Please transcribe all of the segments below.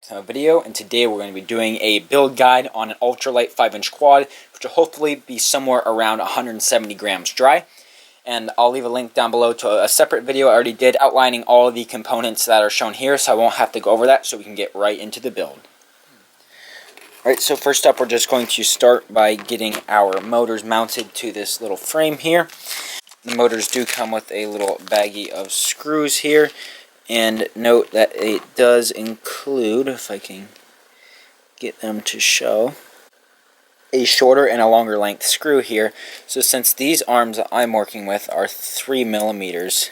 Video, and today we're going to be doing a build guide on an ultralight 5-inch quad, which will hopefully be somewhere around 170 grams dry. And I'll leave a link down below to a separate video I already did outlining all of the components that are shown here, so I won't have to go over that, so we can get right into the build. Alright, so first up we're just going to start by getting our motors mounted to this little frame here. The motors do come with a little baggie of screws here. And note that it does include, if I can get them to show, a shorter and a longer length screw here. So since these arms that I'm working with are 3 millimeters,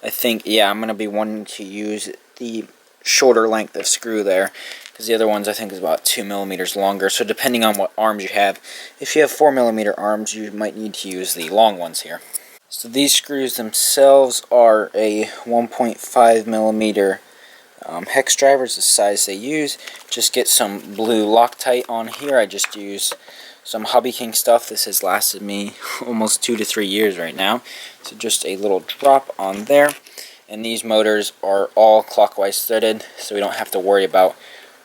I think, yeah, I'm going to be wanting to use the shorter length of screw there, because the other ones I think is about 2 millimeters longer. So depending on what arms you have, if you have 4 millimeter arms, you might need to use the long ones here. So these screws themselves are a 1.5 millimeter hex driver, is the size they use. Just get some blue Loctite on here. I just use some Hobby King stuff. This has lasted me almost 2 to 3 years right now. So just a little drop on there. And these motors are all clockwise threaded, so we don't have to worry about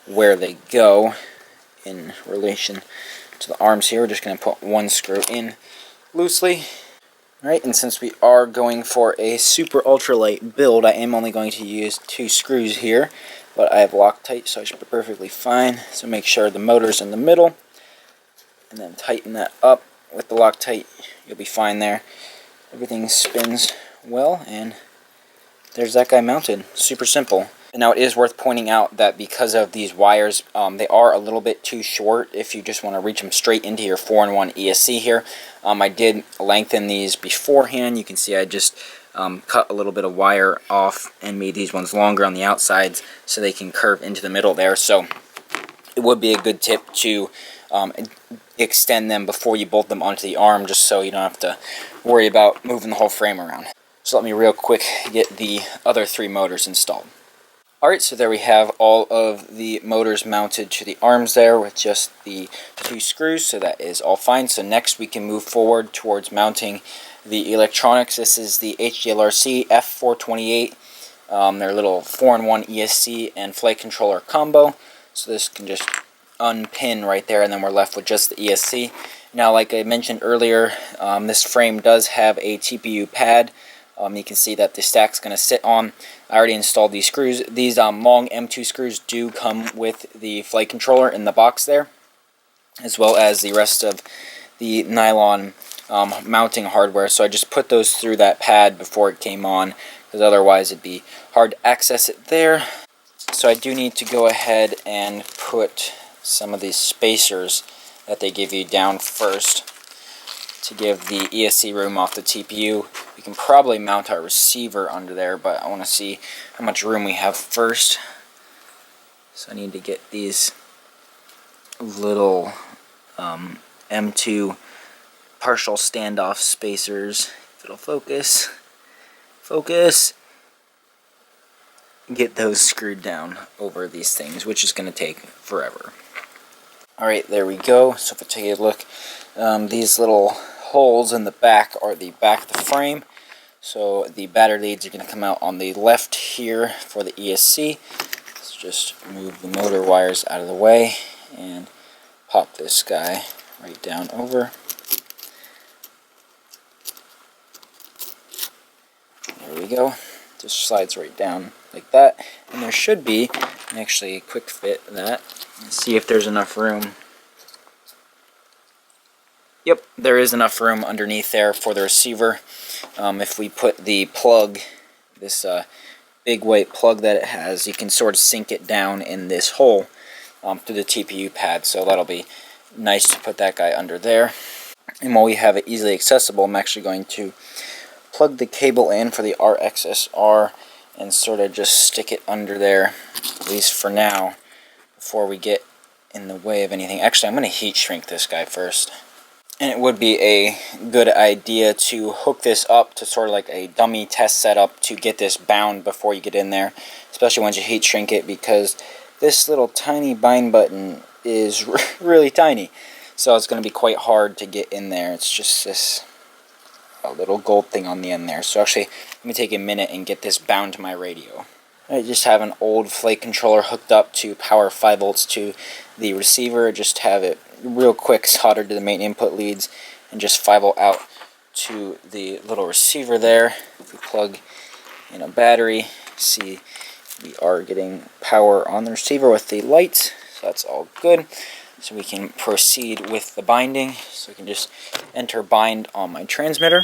where they go in relation to the arms here. We're just going to put one screw in loosely. Right, and since we are going for a super ultralight build, I am only going to use 2 screws here, but I have Loctite, so I should be perfectly fine. So make sure the motor's in the middle, and then tighten that up with the Loctite. You'll be fine there. Everything spins well, and there's that guy mounted. Super simple. And now it is worth pointing out that because of these wires, they are a little bit too short if you just want to reach them straight into your 4-in-1 ESC here. I did lengthen these beforehand. You can see I just cut a little bit of wire off and made these ones longer on the outsides so they can curve into the middle there. So it would be a good tip to extend them before you bolt them onto the arm, just so you don't have to worry about moving the whole frame around. So let me real quick get the other 3 motors installed. Alright, so there we have all of the motors mounted to the arms there with just the 2 screws, so that is all fine. So next we can move forward towards mounting the electronics. This is the HGLRC F428, their little 4-in-1 ESC and flight controller combo. So this can just unpin right there, and then we're left with just the ESC. Now, like I mentioned earlier, this frame does have a TPU pad. You can see that the stack's going to sit on. I already installed these screws. These long M2 screws do come with the flight controller in the box there, as well as the rest of the nylon mounting hardware. So I just put those through that pad before it came on, because otherwise it'd be hard to access it there. So I do need to go ahead and put some of these spacers that they give you down first to give the ESC room off the TPU. We can probably mount our receiver under there, but I want to see how much room we have first. So I need to get these little M2 partial standoff spacers. If it'll focus. Focus. Get those screwed down over these things, which is going to take forever. Alright, there we go. So if I take a look, these little holes in the back are the back of the frame. So the battery leads are going to come out on the left here for the ESC. Let's just move the motor wires out of the way and pop this guy right down over. There we go. Just slides right down like that. And there should be actually a quick fit of that. Let's see if there's enough room. Yep, there is enough room underneath there for the receiver. If we put the plug, this big white plug that it has, you can sort of sink it down in this hole through the TPU pad. So that'll be nice to put that guy under there. And while we have it easily accessible, I'm actually going to plug the cable in for the R-XSR and sort of just stick it under there, at least for now, before we get in the way of anything. Actually, I'm going to heat shrink this guy first. And it would be a good idea to hook this up to sort of like a dummy test setup to get this bound before you get in there, especially once you heat shrink it, because this little tiny bind button is really tiny. So it's going to be quite hard to get in there. It's just this little gold thing on the end there. So actually, let me take a minute and get this bound to my radio. I just have an old flight controller hooked up to power 5 volts to the receiver. Just have it real quick soldered to the main input leads and just 5 volt out to the little receiver there. If we plug in a battery, see we are getting power on the receiver with the lights, so that's all good. So we can proceed with the binding. So I can just enter bind on my transmitter.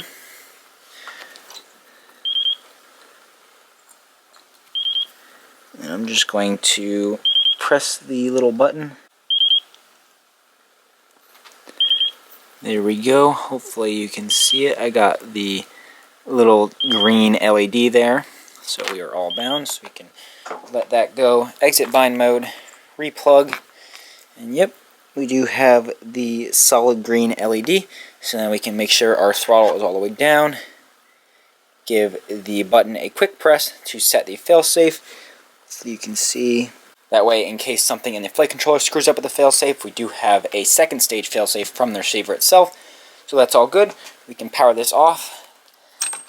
And I'm just going to press the little button. There we go. Hopefully you can see it. I got the little green LED there. So we are all bound. So we can let that go. Exit bind mode. Replug. And yep, we do have the solid green LED. So now we can make sure our throttle is all the way down. Give the button a quick press to set the failsafe. So you can see that way, in case something in the flight controller screws up with the failsafe, we do have a second stage failsafe from the receiver itself. So that's all good. We can power this off,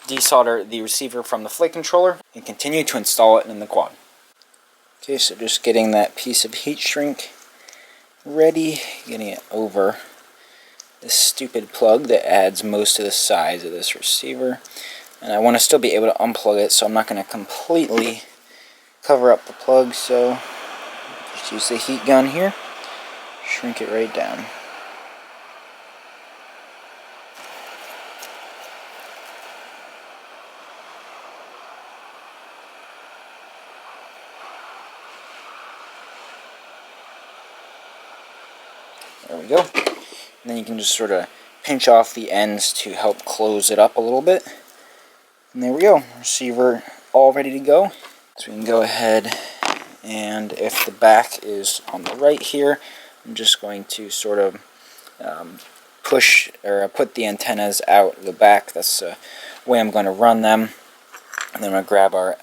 desolder the receiver from the flight controller, and continue to install it in the quad. Okay, so just getting that piece of heat shrink ready, getting it over this stupid plug that adds most of the size of this receiver. And I want to still be able to unplug it, so I'm not going to completely cover up the plug, so just use the heat gun here, shrink it right down. There we go. And then you can just sort of pinch off the ends to help close it up a little bit. And there we go, receiver all ready to go. So we can go ahead, and if the back is on the right here, I'm just going to sort of push or put the antennas out the back. That's the way I'm going to run them. And then I'm going to grab our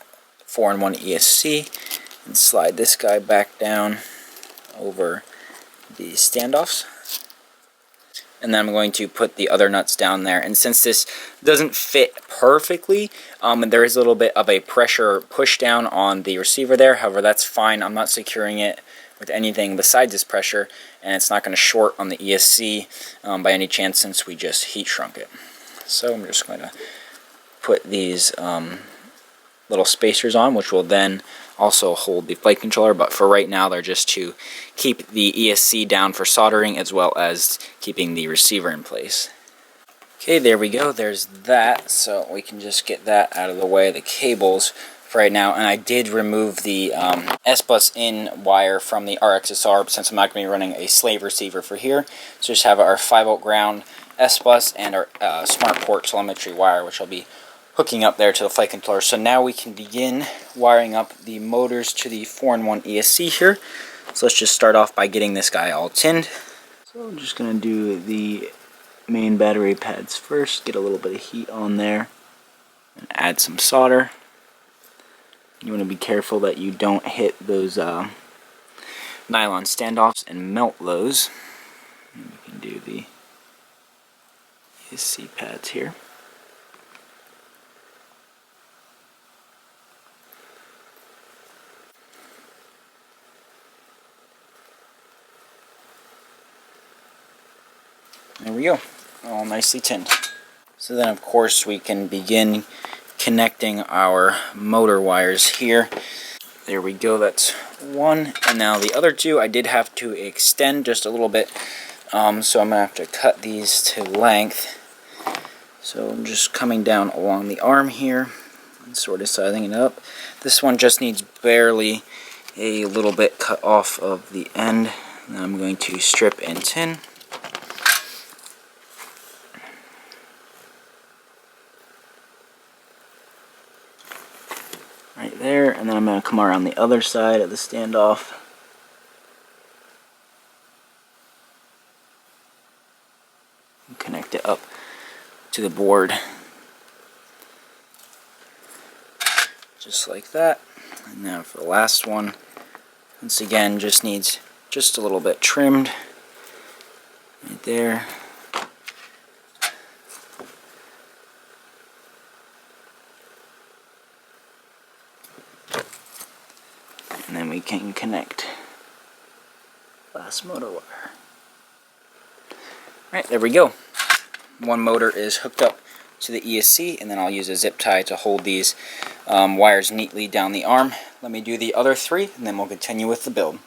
4-in-1 ESC and slide this guy back down over the standoffs. And then I'm going to put the other nuts down there. And since this doesn't fit perfectly, there is a little bit of a pressure push down on the receiver there. However, that's fine. I'm not securing it with anything besides this pressure, and it's not going to short on the ESC by any chance, since we just heat shrunk it. So I'm just going to put these little spacers on, which will then also hold the flight controller, but for right now they're just to keep the ESC down for soldering, as well as keeping the receiver in place. Okay, there we go, there's that, so we can just get that out of the way, the cables for right now. And I did remove the S-Bus in wire from the R-XSR, since I'm not going to be running a slave receiver for here. So just have our 5 volt ground S-Bus and our smart port telemetry wire, which I'll be hooking up there to the flight controller. So now we can begin wiring up the motors to the 4-in-1 ESC here. So let's just start off by getting this guy all tinned. So I'm just going to do the main battery pads first, get a little bit of heat on there, and add some solder. You want to be careful that you don't hit those nylon standoffs and melt those. And we can do the ESC pads here. There we go, all nicely tinned. So then of course we can begin connecting our motor wires here. There we go, that's one. And now the other two I did have to extend just a little bit, so I'm going to have to cut these to length. So I'm just coming down along the arm here and sort of sizing it up. This one just needs barely a little bit cut off of the end. And I'm going to strip and tin. Right there, and then I'm going to come around the other side of the standoff. And connect it up to the board. Just like that. And now for the last one, once again, just needs just a little bit trimmed. Right there. can connect last motor wire. Alright, there we go. One motor is hooked up to the ESC, and then I'll use a zip tie to hold these wires neatly down the arm. Let me do the other three, and then we'll continue with the build.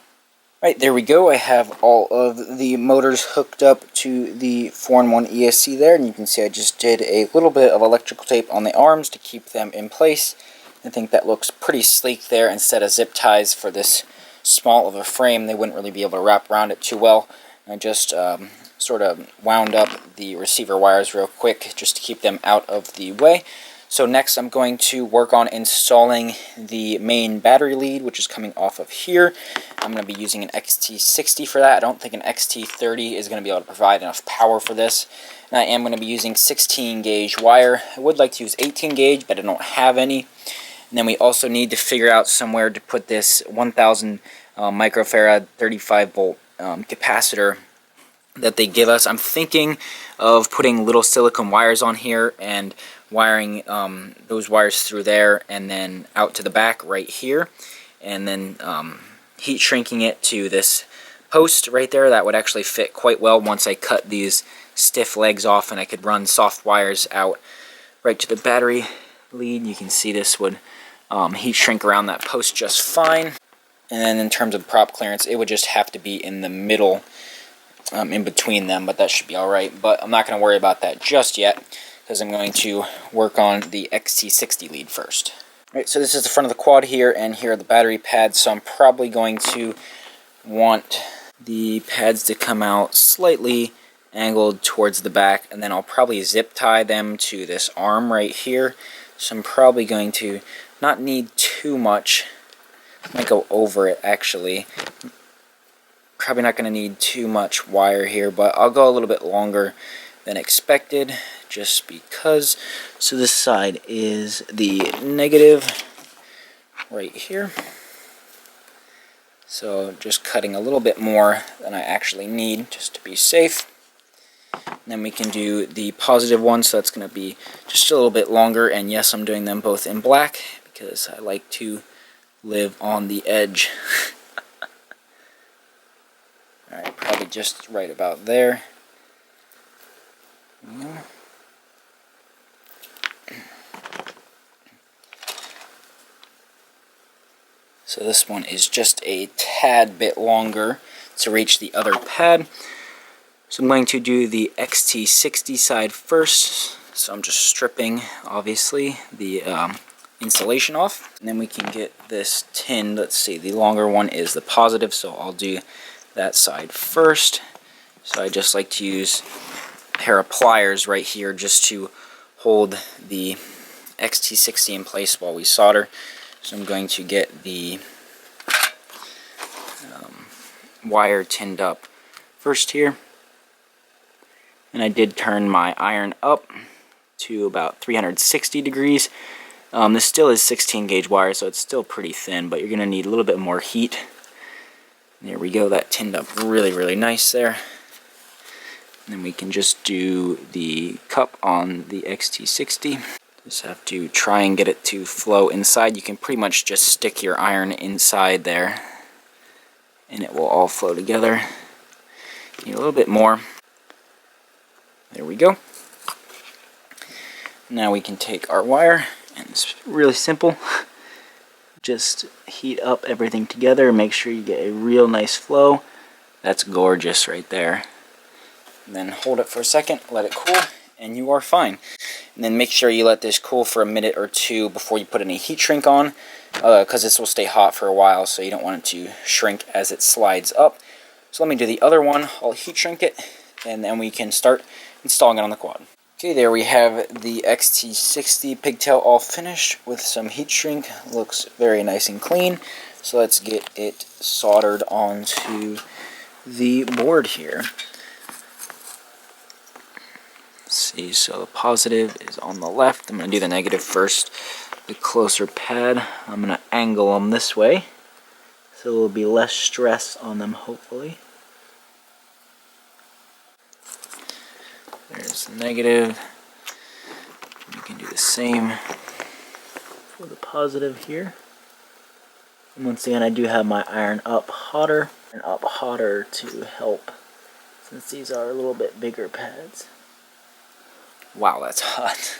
Right, there we go. I have all of the motors hooked up to the 4-in-1 ESC there, and you can see I just did a little bit of electrical tape on the arms to keep them in place. I think that looks pretty sleek there. Instead of zip ties for this small of a frame, they wouldn't really be able to wrap around it too well. I just sort of wound up the receiver wires real quick just to keep them out of the way. So next I'm going to work on installing the main battery lead, which is coming off of here. I'm going to be using an XT60 for that. I don't think an XT30 is going to be able to provide enough power for this. And I am going to be using 16 gauge wire. I would like to use 18 gauge, but I don't have any. And then we also need to figure out somewhere to put this 1000 microfarad 35 volt capacitor that they give us. I'm thinking of putting little silicone wires on here and wiring those wires through there and then out to the back right here, and then heat shrinking it to this post right there. That would actually fit quite well once I cut these stiff legs off, and I could run soft wires out right to the battery lead. You can see this would heat shrink around that post just fine. And then in terms of prop clearance, it would just have to be in the middle in between them, but that should be alright. But I'm not going to worry about that just yet, because I'm going to work on the XT60 lead first. Alright, so this is the front of the quad here, and here are the battery pads, so I'm probably going to want the pads to come out slightly angled towards the back, and then I'll probably zip tie them to this arm right here. So I'm probably going to not need too much. I might go over it actually. Probably not going to need too much wire here, but I'll go a little bit longer than expected just because. So this side is the negative right here. So just cutting a little bit more than I actually need just to be safe. And then we can do the positive one, so that's going to be just a little bit longer. And yes, I'm doing them both in black because I like to live on the edge. Alright, probably just right about there. Yeah. So this one is just a tad bit longer to reach the other pad. So I'm going to do the XT60 side first. So I'm just stripping, obviously, the insulation off. And then we can get this tinned. Let's see, the longer one is the positive, so I'll do that side first. So I just like to use a pair of pliers right here just to hold the XT60 in place while we solder. So I'm going to get the wire tinned up first here. And I did turn my iron up to about 360 degrees. This still is 16 gauge wire, so it's still pretty thin, but you're going to need a little bit more heat. There we go, that tinned up really, really nice there. And then we can just do the cup on the XT60. Just have to try and get it to flow inside. You can pretty much just stick your iron inside there, and it will all flow together. Need a little bit more. There we go. Now we can take our wire, and it's really simple. Just heat up everything together and make sure you get a real nice flow. That's gorgeous right there. And then hold it for a second, let it cool, and you are fine. And then make sure you let this cool for a minute or two before you put any heat shrink on, because this will stay hot for a while, so you don't want it to shrink as it slides up. So let me do the other one. I'll heat shrink it, and then we can start installing it on the quad. Okay, there we have the XT60 pigtail all finished with some heat shrink. Looks very nice and clean. So let's get it soldered onto the board here. Let's see, so the positive is on the left. I'm going to do the negative first. The closer pad, I'm going to angle them this way, so there will be less stress on them, hopefully. There's the negative. You can do the same for the positive here. And once again, I do have my iron up hotter to help, since these are a little bit bigger pads. Wow, that's hot.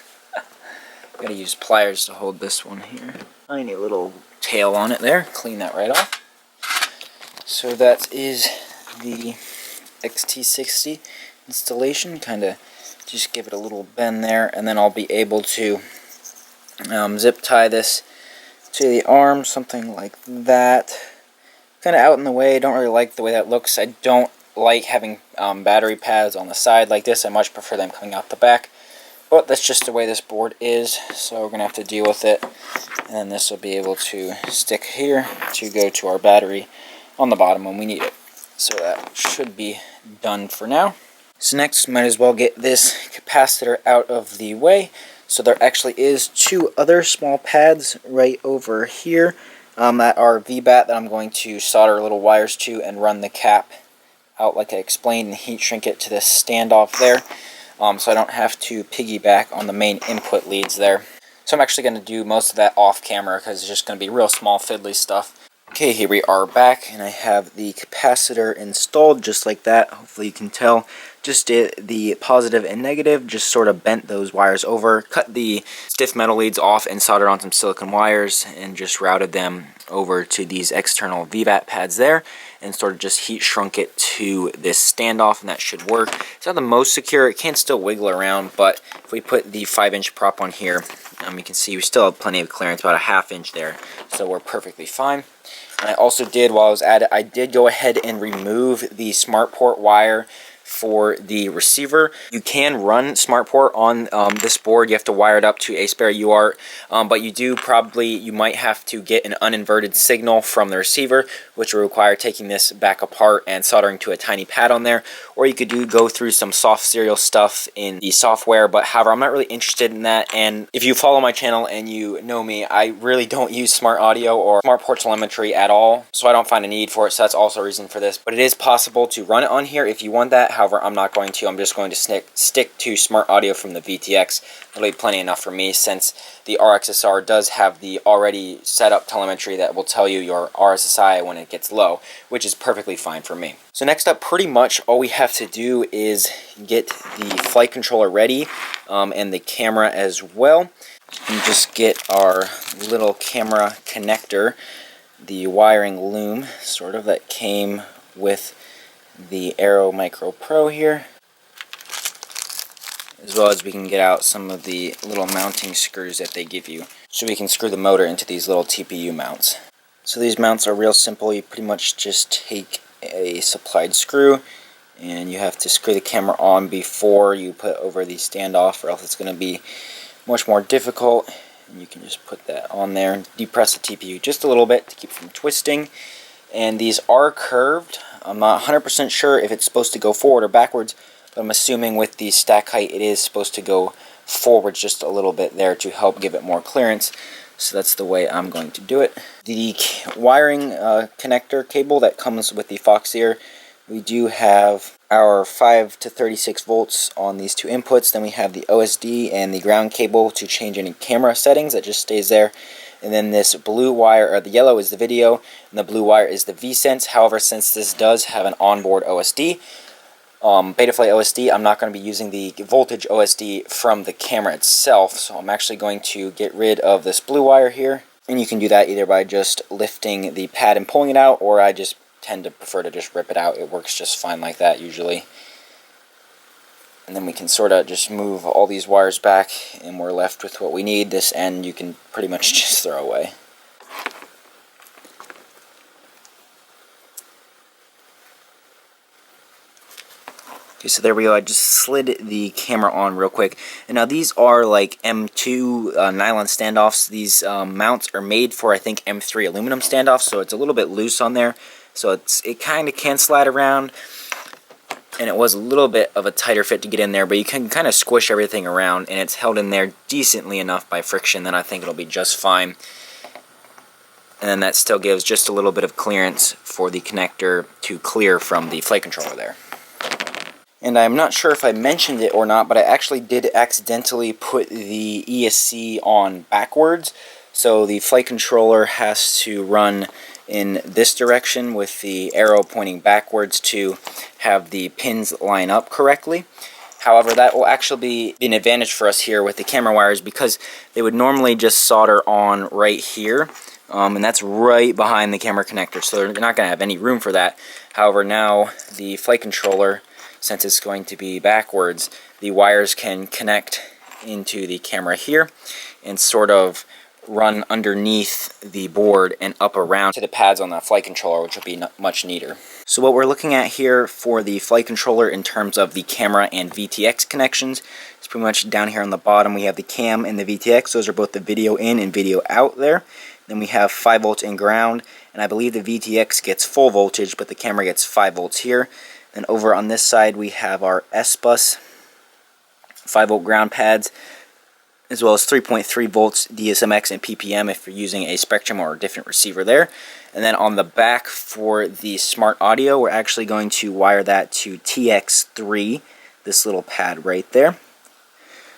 Gotta use pliers to hold this one here. Tiny little tail on it there. Clean that right off. So that is the XT60 installation. Kind of just give it a little bend there, and then I'll be able to zip tie this to the arm, something like that. Kind of out in the way. Don't really like the way that looks. I don't like having battery pads on the side like this. I much prefer them coming out the back. But that's just the way this board is, so we're going to have to deal with it. And then this will be able to stick here to go to our battery on the bottom when we need it. So that should be done for now. So next, might as well get this capacitor out of the way. So there actually is two other small pads right over here that are VBAT that I'm going to solder little wires to and run the cap out like I explained and heat shrink it to this standoff there. So I don't have to piggyback on the main input leads there. So I'm actually going to do most of that off camera because it's just going to be real small fiddly stuff. Okay, here we are back, and I have the capacitor installed just like that. Hopefully you can tell. Just did the positive and negative, just sort of bent those wires over, cut the stiff metal leads off and soldered on some silicone wires, and just routed them over to these external VBAT pads there, and sort of just heat shrunk it to this standoff, and that should work. It's not the most secure, it can still wiggle around, but if we put the 5-inch prop on here, you can see we still have plenty of clearance, about a 1/2 inch there, so we're perfectly fine. And I also did, while I was at it, I did go ahead and remove the smart port wire for the receiver. You can run smart port on this board. You have to wire it up to a spare UART, but you might have to get an uninverted signal from the receiver, which will require taking this back apart and soldering to a tiny pad on there. Or you could go through some soft serial stuff in the software, but however, I'm not really interested in that. And if you follow my channel and you know me, I really don't use smart audio or smart port telemetry at all, so I don't find a need for it. So that's also a reason for this. But it is possible to run it on here if you want that. However, I'm not going to. I'm just going to stick to smart audio from the VTX. It'll be plenty enough for me, since the R-XSR does have the already set up telemetry that will tell you your RSSI when it gets low, which is perfectly fine for me. So next up, pretty much all we have to do is get the flight controller ready and the camera as well. And just get our little camera connector, the wiring loom sort of that came with the Aero Micro Pro here, as well as we can get out some of the little mounting screws that they give you, so we can screw the motor into these little TPU mounts. So these mounts are real simple. You pretty much just take a supplied screw and you have to screw the camera on before you put over the standoff, or else it's going to be much more difficult. And you can just put that on there and depress the TPU just a little bit to keep it from twisting. And these are curved. I'm not 100% sure if it's supposed to go forward or backwards, but I'm assuming with the stack height it is supposed to go forwards just a little bit there to help give it more clearance. So that's the way I'm going to do it. The wiring connector cable that comes with the Foxeer, we do have our 5 to 36 volts on these two inputs. Then we have the OSD and the ground cable to change any camera settings. That just stays there. And then this blue wire, or the yellow, is the video, and the blue wire is the VSense. However, since this does have an onboard OSD, Betaflight OSD, I'm not going to be using the voltage OSD from the camera itself, so I'm actually going to get rid of this blue wire here. And you can do that either by just lifting the pad and pulling it out, or I just tend to prefer to just rip it out. It works just fine like that usually. And then we can sort of just move all these wires back, and we're left with what we need. This end you can pretty much just throw away. Okay, so there we go. I just slid the camera on real quick. And now these are like M2 nylon standoffs. These mounts are made for, I think, M3 aluminum standoffs, so it's a little bit loose on there. So it kind of can slide around. And it was a little bit of a tighter fit to get in there, but you can kind of squish everything around, and it's held in there decently enough by friction that I think it'll be just fine. And then that still gives just a little bit of clearance for the connector to clear from the flight controller there. And I'm not sure if I mentioned it or not, but I actually did accidentally put the ESC on backwards. So the flight controller has to run in this direction with the arrow pointing backwards to have the pins line up correctly. However, that will actually be an advantage for us here with the camera wires, because they would normally just solder on right here, and that's right behind the camera connector, so they're not going to have any room for that. However, now the flight controller, since it's going to be backwards, the wires can connect into the camera here and sort of run underneath the board and up around to the pads on the flight controller, which will be much neater. So what we're looking at here for the flight controller in terms of the camera and VTX connections is pretty much down here on the bottom. We have the cam and the VTX. Those are both the video in and video out there. Then we have 5 volts in ground, and I believe the VTX gets full voltage, but the camera gets 5 volts here. Then over on this side we have our S-Bus 5 volt ground pads, as well as 3.3 volts DSMX and PPM if you're using a Spectrum or a different receiver there. And then on the back for the smart audio, we're actually going to wire that to TX3, this little pad right there.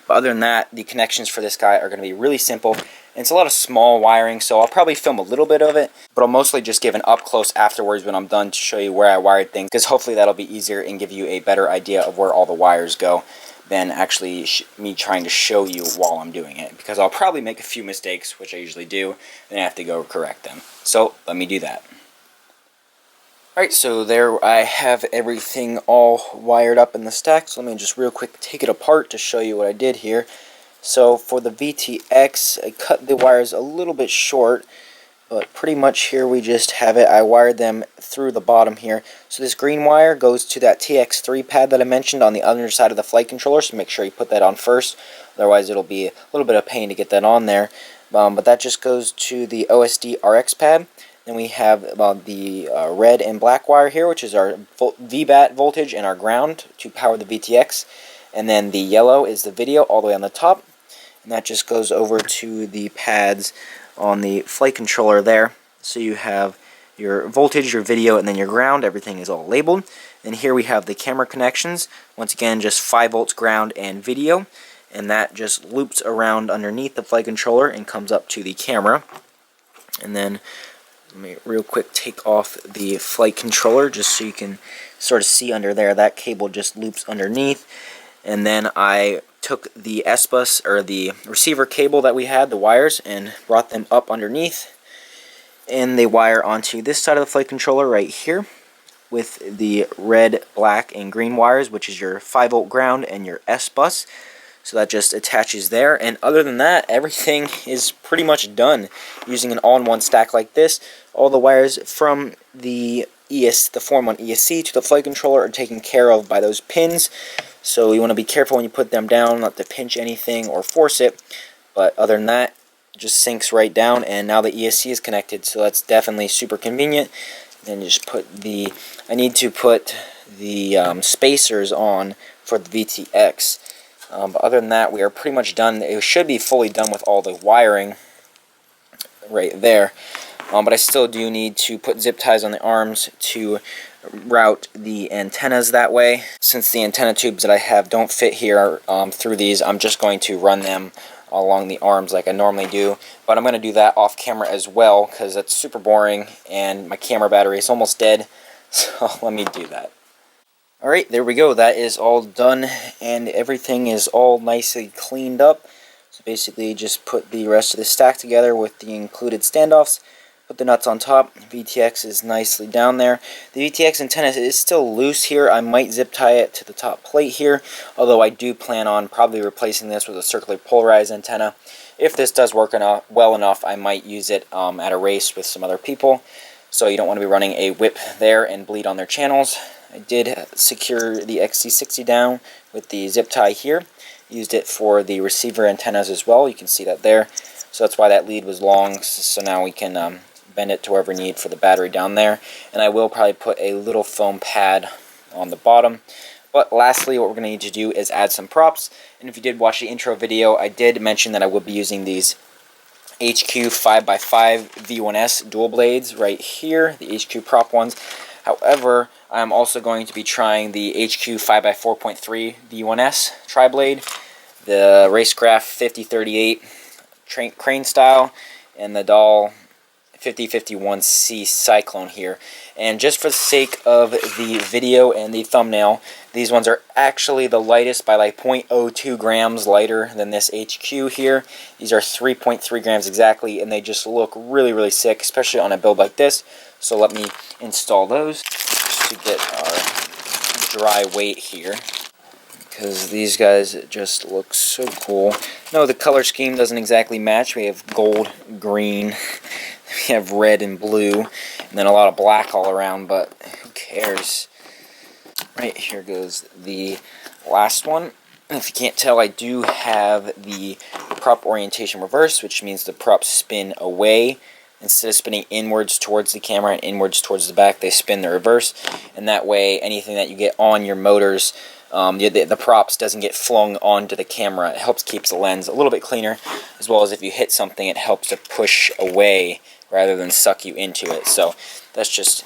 But other than that, the connections for this guy are going to be really simple. And it's a lot of small wiring, so I'll probably film a little bit of it, but I'll mostly just give an up close afterwards when I'm done to show you where I wired things, because hopefully that'll be easier and give you a better idea of where all the wires go than actually me trying to show you while I'm doing it, because I'll probably make a few mistakes, which I usually do, and I have to go correct them. So let me do that. Alright, so there I have everything all wired up in the stack, so let me just real quick take it apart to show you what I did here. So for the VTX, I cut the wires a little bit short, but pretty much here we just have it. I wired them through the bottom here. So this green wire goes to that TX3 pad that I mentioned on the underside of the flight controller, so make sure you put that on first. Otherwise it'll be a little bit of pain to get that on there. But that just goes to the OSD RX pad. Then we have the red and black wire here, which is our VBAT voltage and our ground to power the VTX. And then the yellow is the video all the way on the top. And that just goes over to the pads on the flight controller there. So you have your voltage, your video, and then your ground. Everything is all labeled. And here we have the camera connections. Once again, just 5 volts ground and video. And that just loops around underneath the flight controller and comes up to the camera. And then let me real quick take off the flight controller just so you can sort of see under there. That cable just loops underneath. And then I took the S-Bus, or the receiver cable that we had, the wires, and brought them up underneath. And they wire onto this side of the flight controller right here with the red, black, and green wires, which is your 5 volt ground and your S-Bus. So that just attaches there. And other than that, everything is pretty much done using an all-in-one stack like this. All the wires from the the Form 1 ESC to the flight controller are taken care of by those pins. So you want to be careful when you put them down, not to pinch anything or force it. But other than that, it just sinks right down, and now the ESC is connected, so that's definitely super convenient. Then just put the, I need to put the spacers on for the VTX. But other than that, we are pretty much done. It should be fully done with all the wiring right there. But I still do need to put zip ties on the arms to route the antennas that way. Since the antenna tubes that I have don't fit here through these, I'm just going to run them along the arms like I normally do. But I'm going to do that off camera as well, because that's super boring and my camera battery is almost dead. So let me do that. Alright, there we go. That is all done, and everything is all nicely cleaned up. So basically just put the rest of the stack together with the included standoffs. Put the nuts on top. VTX is nicely down there. The VTX antenna is still loose here. I might zip tie it to the top plate here, although I do plan on probably replacing this with a circular polarized antenna. If this does work well enough, I might use it at a race with some other people. So you don't want to be running a whip there and bleed on their channels. I did secure the XT60 down with the zip tie here. Used it for the receiver antennas as well. You can see that there. So that's why that lead was long. So now we can bend it to wherever we need for the battery down there. And I will probably put a little foam pad on the bottom. But lastly, what we're going to need to do is add some props. And if you did watch the intro video, I did mention that I will be using these HQ 5x5 V1S dual blades right here, the HQ prop ones. However, I'm also going to be trying the HQ 5x4.3 V1S tri-blade, the Racecraft 5038 crane style, and the Dahl 5051C Cyclone here. And just for the sake of the video and the thumbnail, these ones are actually the lightest by like 0.02 grams lighter than this HQ here. These are 3.3 grams exactly, and they just look really, really sick, especially on a build like this. So let me install those just to get our dry weight here, because these guys just look so cool. No, the color scheme doesn't exactly match. We have gold, green, we have red and blue, and then a lot of black all around, but who cares? Right, here goes the last one. If you can't tell, I do have the prop orientation reverse, which means the props spin away. Instead of spinning inwards towards the camera and inwards towards the back, they spin the reverse, and that way anything that you get on your motors, the props, doesn't get flung onto the camera. It helps keep the lens a little bit cleaner, as well as if you hit something, it helps to push away rather than suck you into it. So that's just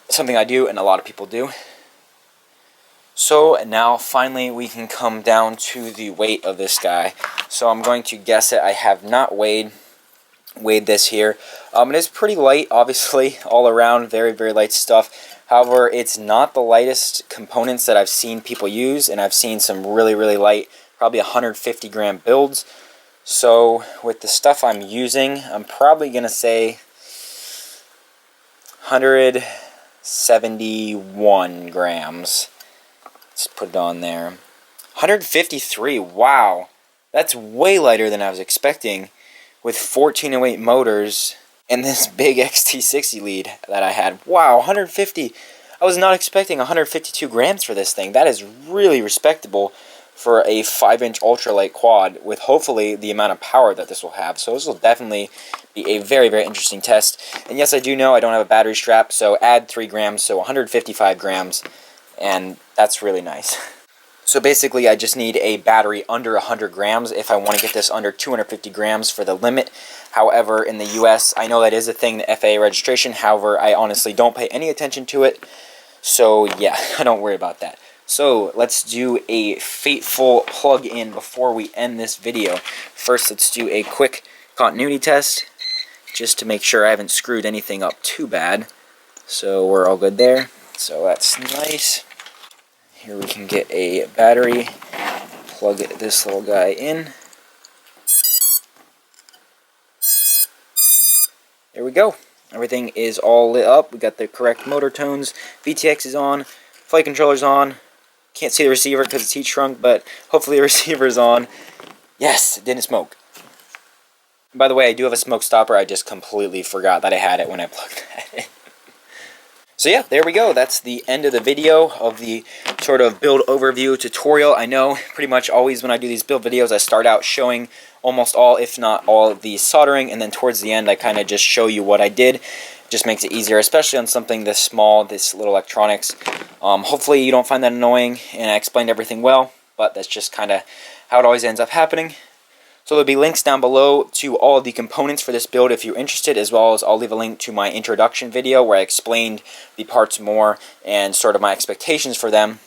something I do and a lot of people do. So now finally we can come down to the weight of this guy. So I'm going to guess it. I have not weighed this here. It is pretty light, obviously, all around, very, very light stuff. However, it's not the lightest components that I've seen people use, and I've seen some really, really light, probably 150 gram builds. So with the stuff I'm using, I'm probably going to say 171 grams. Let's put it on there. 153, wow. That's way lighter than I was expecting, with 1408 motors and this big XT60 lead that I had. Wow, 150. I was not expecting 152 grams for this thing. That is really respectable for a 5-inch ultralight quad, with hopefully the amount of power that this will have. So this will definitely be a very, very interesting test. And yes, I do know I don't have a battery strap, so add 3 grams, so 155 grams, and that's really nice. So basically, I just need a battery under 100 grams if I want to get this under 250 grams for the limit. However, in the US, I know that is a thing, the FAA registration. However, I honestly don't pay any attention to it. So yeah, I don't worry about that. So let's do a fateful plug-in before we end this video. First, let's do a quick continuity test, just to make sure I haven't screwed anything up too bad. So we're all good there. So that's nice. Here we can get a battery, plug this little guy in. There we go. Everything is all lit up. We got the correct motor tones. VTX is on. Flight controller's on. Can't see the receiver because it's heat shrunk, but hopefully the receiver's on. Yes, it didn't smoke. By the way, I do have a smoke stopper. I just completely forgot that I had it when I plugged that in. So yeah, there we go. That's the end of the video of the sort of build overview tutorial. I know pretty much always when I do these build videos, I start out showing almost all, if not all, of the soldering, and then towards the end I kind of just show you what I did. It just makes it easier, especially on something this small, this little electronics. Hopefully you don't find that annoying and I explained everything well, but that's just kind of how it always ends up happening. So there'll be links down below to all of the components for this build if you're interested, as well as I'll leave a link to my introduction video where I explained the parts more and sort of my expectations for them.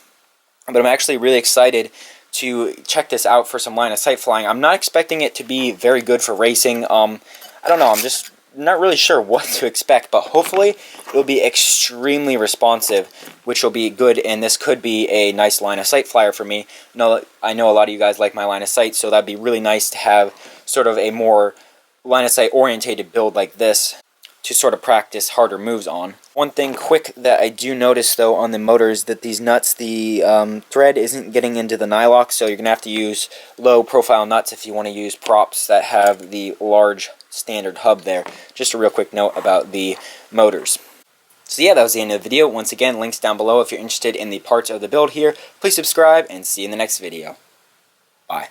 But I'm actually really excited to check this out for some line of sight flying. I'm not expecting it to be very good for racing. I don't know, I'm just not really sure what to expect, but hopefully it'll be extremely responsive, which will be good, and this could be a nice line of sight flyer for me. I know a lot of you guys like my line of sight, so that'd be really nice to have sort of a more line of sight orientated build like this to sort of practice harder moves on. One thing quick that I do notice though on the motors, that these nuts, the thread isn't getting into the nylock, so you're gonna have to use low profile nuts if you want to use props that have the large standard hub there. Just a real quick note about the motors. So yeah, that was the end of the video. Once again, links down below if you're interested in the parts of the build here. Please subscribe and see you in the next video. Bye.